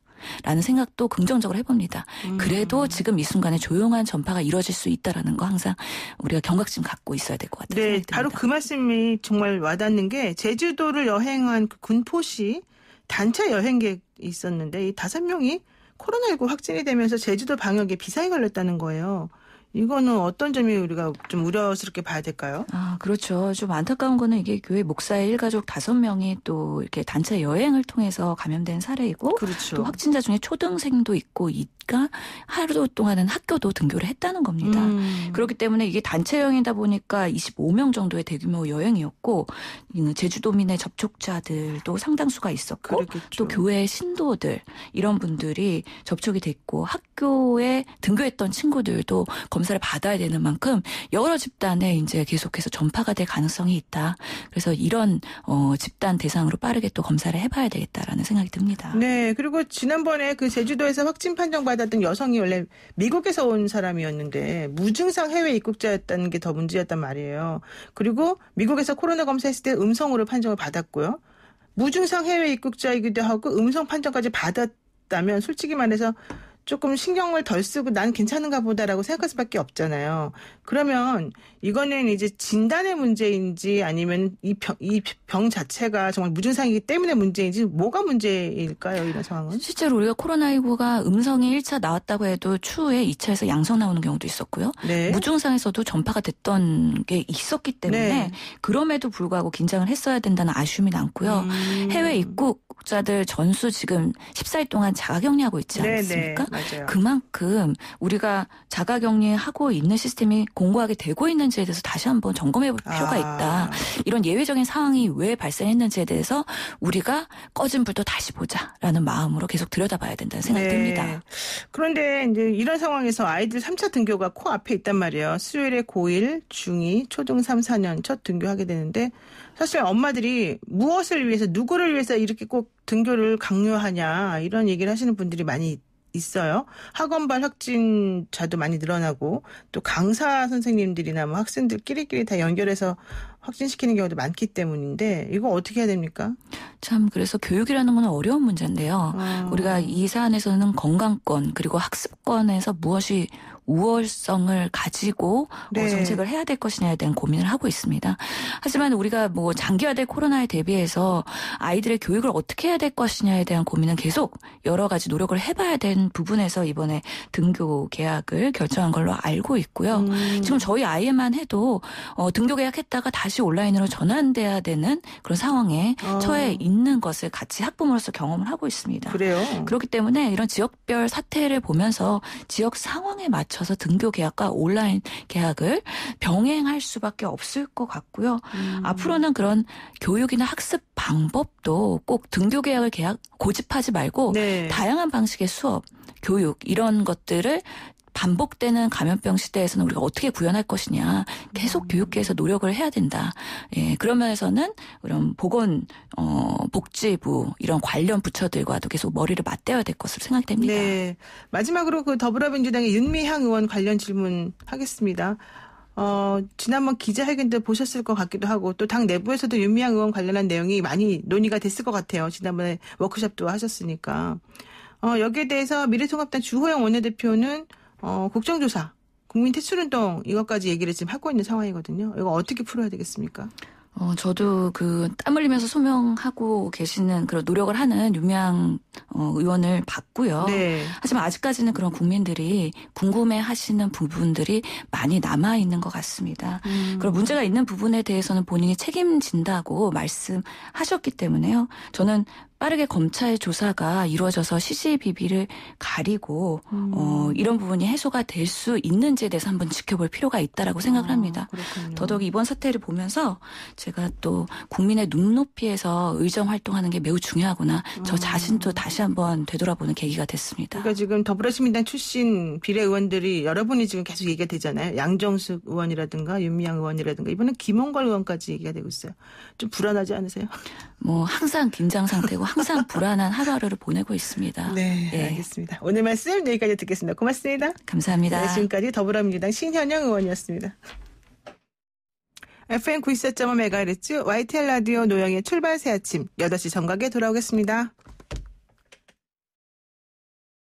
라는 생각도 긍정적으로 해봅니다. 그래도 지금 이 순간에 조용한 전파가 이루어질 수 있다라는 거 항상 우리가 경각심 갖고 있어야 될 것 같아요. 네, 바로 그 말씀이 정말 와닿는 게 제주도를 여행한 그 군포시 단체 여행객이 있었는데 이 5명이 코로나19 확진이 되면서 제주도 방역에 비상이 걸렸다는 거예요. 이거는 어떤 점이 우리가 좀 우려스럽게 봐야 될까요? 그렇죠. 좀 안타까운 거는 이게 교회 목사의 일가족 5명이 또 이렇게 단체 여행을 통해서 감염된 사례이고 그렇죠. 또 확진자 중에 초등생도 있고 그러니까 하루 동안은 학교도 등교를 했다는 겁니다. 그렇기 때문에 이게 단체 여행이다 보니까 25명 정도의 대규모 여행이었고 제주도민의 접촉자들도 상당수가 있었고 그렇겠죠. 또 교회 신도들 이런 분들이 접촉이 됐고 학교에 등교했던 친구들도 검사를 받아야 되는 만큼 여러 집단에 이제 계속해서 전파가 될 가능성이 있다. 그래서 이런 집단 대상으로 빠르게 또 검사를 해봐야 되겠다라는 생각이 듭니다. 네, 그리고 지난번에 그 제주도에서 확진 판정 받았던 여성이 원래 미국에서 온 사람이었는데 무증상 해외 입국자였다는 게 더 문제였단 말이에요. 그리고 미국에서 코로나 검사했을 때 음성으로 판정을 받았고요. 무증상 해외 입국자이기도 하고 음성 판정까지 받았다면 솔직히 말해서 조금 신경을 덜 쓰고 난 괜찮은가 보다라고 생각할 수밖에 없잖아요. 그러면 이거는 이제 진단의 문제인지 아니면 이 병 자체가 정말 무증상이기 때문에 문제인지 뭐가 문제일까요? 이런 상황은? 실제로 우리가 코로나19가 음성이 1차 나왔다고 해도 추후에 2차에서 양성 나오는 경우도 있었고요. 네. 무증상에서도 전파가 됐던 게 있었기 때문에 네. 그럼에도 불구하고 긴장을 했어야 된다는 아쉬움이 남고요. 해외 입국자들 전수 지금 14일 동안 자가격리하고 있지 않습니까? 네, 맞아요. 그만큼 우리가 자가격리하고 있는 시스템이 공고하게 되고 있는지에 대해서 다시 한번 점검해 볼 필요가 있다. 이런 예외적인 상황이 왜 발생했는지에 대해서 우리가 꺼진 불도 다시 보자라는 마음으로 계속 들여다봐야 된다는 생각이 듭니다. 그런데 이제 이런 상황에서 아이들 3차 등교가 코앞에 있단 말이에요. 수요일에 고1, 중2, 초등 3, 4년 첫 등교하게 되는데 사실 엄마들이 무엇을 위해서 누구를 위해서 이렇게 꼭 등교를 강요하냐 이런 얘기를 하시는 분들이 많이 있어요. 학원발 확진자도 많이 늘어나고 또 강사 선생님들이나 뭐 학생들끼리끼리 다 연결해서 확진시키는 경우도 많기 때문인데 이거 어떻게 해야 됩니까? 참 그래서 교육이라는 건 어려운 문제인데요. 우리가 이 사안에서는 건강권 그리고 학습권에서 무엇이 우월성을 가지고 네. 정책을 해야 될 것이냐에 대한 고민을 하고 있습니다. 하지만 우리가 뭐 장기화될 코로나에 대비해서 아이들의 교육을 어떻게 해야 될 것이냐에 대한 고민은 계속 여러 가지 노력을 해봐야 되는 부분에서 이번에 등교 계약을 결정한 걸로 알고 있고요. 지금 저희 아이만 해도 등교 계약했다가 다시 온라인으로 전환돼야 되는 그런 상황에 처해 있는 것을 같이 학부모로서 경험을 하고 있습니다. 그래요? 그렇기 때문에 이런 지역별 사태를 보면서 지역 상황에 맞춰서 등교 계약과 온라인 계약을 병행할 수밖에 없을 것 같고요. 앞으로는 그런 교육이나 학습 방법도 꼭 등교 계약을 고집하지 말고 네. 다양한 방식의 수업, 교육 이런 것들을 반복되는 감염병 시대에서는 우리가 어떻게 구현할 것이냐 계속 교육계에서 노력을 해야 된다. 예, 그런 면에서는 그런 복지부 이런 관련 부처들과도 계속 머리를 맞대야 될 것으로 생각됩니다. 네. 마지막으로 그 더불어민주당의 윤미향 의원 관련 질문 하겠습니다. 지난번 기자회견 때 보셨을 것 같기도 하고 또 당 내부에서도 윤미향 의원 관련한 내용이 많이 논의가 됐을 것 같아요. 지난번에 워크숍도 하셨으니까. 여기에 대해서 미래통합당 주호영 원내대표는 국정조사, 국민퇴출운동 이것까지 얘기를 지금 하고 있는 상황이거든요. 이거 어떻게 풀어야 되겠습니까? 저도 땀 흘리면서 소명하고 계시는 그런 노력을 하는 윤미향 의원을 봤고요. 네. 하지만 아직까지는 그런 국민들이 궁금해 하시는 부분들이 많이 남아있는 것 같습니다. 그런 문제가 있는 부분에 대해서는 본인이 책임진다고 말씀하셨기 때문에요. 저는 빠르게 검찰 조사가 이루어져서 시시비비를 가리고 이런 부분이 해소가 될 수 있는지에 대해서 한번 지켜볼 필요가 있다라고 생각을 합니다. 그렇군요. 더더욱 이번 사태를 보면서 제가 또 국민의 눈높이에서 의정 활동하는 게 매우 중요하구나. 저 자신도 다시 한번 되돌아보는 계기가 됐습니다. 그러니까 지금 더불어시민당 출신 비례의원들이 여러분이 지금 계속 얘기가 되잖아요. 양정숙 의원이라든가 윤미향 의원이라든가 이번엔 김홍걸 의원까지 얘기가 되고 있어요. 좀 불안하지 않으세요? 뭐 항상 긴장 상태고 항상 불안한 하루하루를 보내고 있습니다. 네, 예. 알겠습니다. 오늘 말씀 여기까지 듣겠습니다. 고맙습니다. 감사합니다. 네, 지금까지 더불어민주당 신현영 의원이었습니다. FM 94.5MHz YTN 라디오 노영의 출발 새 아침 8시 정각에 돌아오겠습니다.